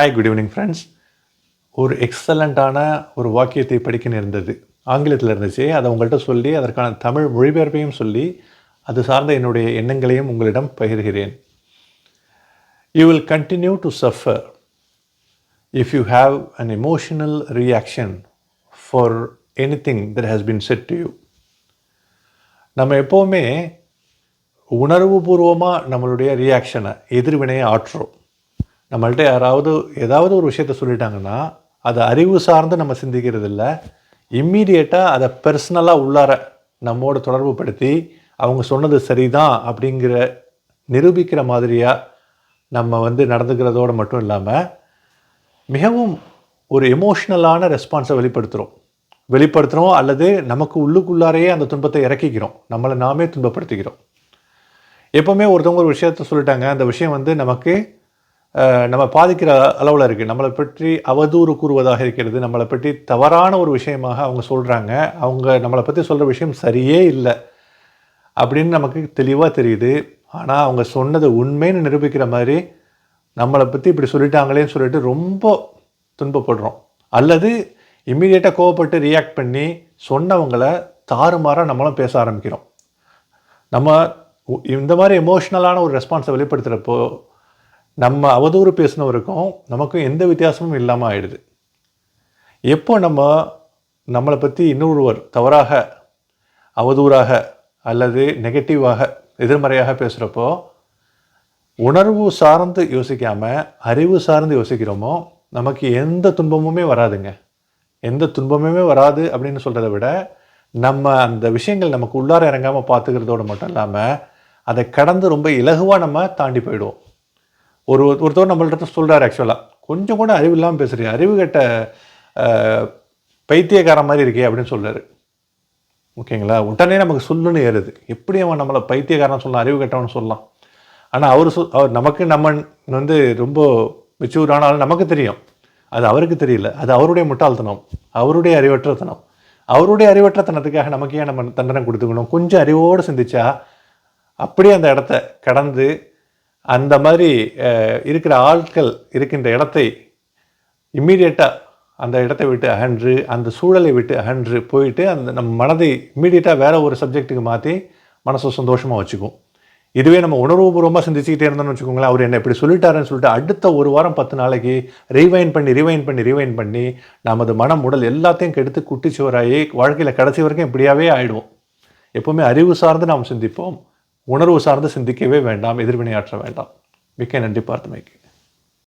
Hi, good evening friends. ஒரு எக்ஸலண்ட்டான ஒரு வாக்கியத்தை படிக்க நேர்ந்தது. ஆங்கிலத்தில் இருந்துச்சு. அதை உங்கள்கிட்ட சொல்லி அதற்கான தமிழ் மொழிபெயர்ப்பையும் சொல்லி அது சார்ந்த என்னுடைய எண்ணங்களையும் உங்களிடம் பகிர்கிறேன். You will continue to suffer if you have an emotional reaction for anything that has been said to you. நம்ம எப்போவுமே உணர்வுபூர்வமாக நம்மளுடைய ரியாக்ஷனை எதிர்வினையை ஆற்றுறோம். நம்மள்ட்ட யாராவது ஏதாவது ஒரு விஷயத்த சொல்லிட்டாங்கன்னா அதை அறிவு சார்ந்து நம்ம சிந்திக்கிறது இல்லை, இம்மீடியட்டாக அதை பர்சனலாக உள்ளார நம்மோட தொடர்பு படுத்தி அவங்க சொன்னது சரிதான் அப்படிங்கிற நிரூபிக்கிற மாதிரியாக நம்ம நடந்துக்கிறதோடு மட்டும் இல்லாமல் மிகவும் ஒரு எமோஷ்னலான ரெஸ்பான்ஸை வெளிப்படுத்துகிறோம் அல்லது நமக்கு உள்ளுக்குள்ளாரையே அந்த துன்பத்தை இறக்கிக்கிறோம், நம்மளை நாமே துன்பப்படுத்திக்கிறோம். எப்போவுமே ஒருத்தவங்க ஒரு விஷயத்த சொல்லிட்டாங்க, அந்த விஷயம் நமக்கு நம்ம பாதிக்கிற அளவில் இருக்குது, நம்மளை பற்றி அவதூறு கூறுவதாக இருக்கிறது, நம்மளை பற்றி தவறான ஒரு விஷயமாக அவங்க சொல்கிறாங்க, அவங்க நம்மளை பற்றி சொல்கிற விஷயம் சரியே இல்லை அப்படின்னு நமக்கு தெளிவாக தெரியுது. ஆனால் அவங்க சொன்னது உண்மைன்னு நிரூபிக்கிற மாதிரி நம்மளை பற்றி இப்படி சொல்லிட்டாங்களேன்னு சொல்லிட்டு ரொம்ப துன்பப்படுறோம். அல்லது இம்மீடியட்டாக கோவப்பட்டு ரியாக்ட் பண்ணி சொன்னவங்களை தாறுமாறாக நம்மளும் பேச ஆரம்பிக்கிறோம். நம்ம இந்த மாதிரி எமோஷ்னலான ஒரு ரெஸ்பான்ஸை வெளிப்படுத்துகிறப்போ நம்ம அவதூறு பேசினவருக்கும் நமக்கும் எந்த வித்தியாசமும் இல்லாமல் ஆயிடுது. எப்போ நம்மளை பற்றி இன்னொருவர் தவறாக, அவதூறாக அல்லது நெகட்டிவாக, எதிர்மறையாக பேசுகிறப்போ உணர்வு சார்ந்து யோசிக்காமல் அறிவு சார்ந்து யோசிக்கிறோமோ நமக்கு எந்த துன்பமுமே வராதுங்க. எந்த துன்பமுமே வராது அப்படின்னு சொல்கிறத விட நம்ம அந்த விஷயங்கள் நமக்கு உள்ளார இறங்காமல் பார்த்துக்கிறதோடு மட்டும் இல்லாமல் அதை கடந்து ரொம்ப இலகுவாக நம்ம தாண்டி போயிடுவோம். ஒருத்தர் நம்மள்கிட்ட சொல்கிறார், ஆக்சுவலாக கொஞ்சம் கூட அறிவு இல்லாமல் பேசுகிறீங்க, அறிவு கட்ட பைத்தியக்காரன் மாதிரி இருக்கே அப்படின்னு சொல்கிறாரு. ஓகேங்களா? உடனே நமக்கு சொல்லுன்னு ஏறுது. எப்படி அவன் நம்மளை பைத்தியக்காரன் சொல்லலாம், அறிவு கட்டவன்னு சொல்லலாம். ஆனால் அவர் நமக்கு நம்ம ரொம்ப மெச்சூரான ஆள் நமக்கு தெரியும், அது அவருக்கு தெரியல. அது அவருடைய முட்டாள்தனம், அவருடைய அறிவற்றத்தனம். அவருடைய அறிவற்றத்தனத்துக்காக நமக்கு ஏன் நம்ம தண்டனை கொடுத்துக்கணும்? கொஞ்சம் அறிவோடு சிந்திச்சா அப்படியே அந்த இடத்த கடந்து அந்த மாதிரி இருக்கிற ஆட்கள் இருக்கின்ற இடத்தை இம்மீடியட்டாக அந்த இடத்தை விட்டு அகன்று, அந்த சூழலை விட்டு அகன்று போயிட்டு அந்த நம்ம மனதை இம்மீடியட்டாக வேறு ஒரு சப்ஜெக்ட்டுக்கு மாற்றி மனசை சந்தோஷமாக வச்சுக்கும். இதுவே நம்ம உணர்வுபூர்வமாக சிந்திச்சுக்கிட்டே இருந்தோம்னு வச்சுக்கோங்களேன், அவர் என்ன இப்படி சொல்லிட்டாருன்னு சொல்லிட்டு அடுத்த ஒரு வாரம் 10 நாளைக்கு ரிவைன் பண்ணி நமது மனம் உடல் எல்லாத்தையும் கெடுத்து குட்டிச்சுவராகி வாழ்க்கையில் கடைசி வரைக்கும் இப்படியாவே ஆகிடுவோம். எப்போவுமே அறிவு சார்ந்து நாம் சிந்திப்போம், உணர்வு சார்ந்து சிந்திக்கவே வேண்டாம், எதிர்வினையாற்ற வேண்டாம். மிக்க நன்றி. பார்த்தமைக்கு.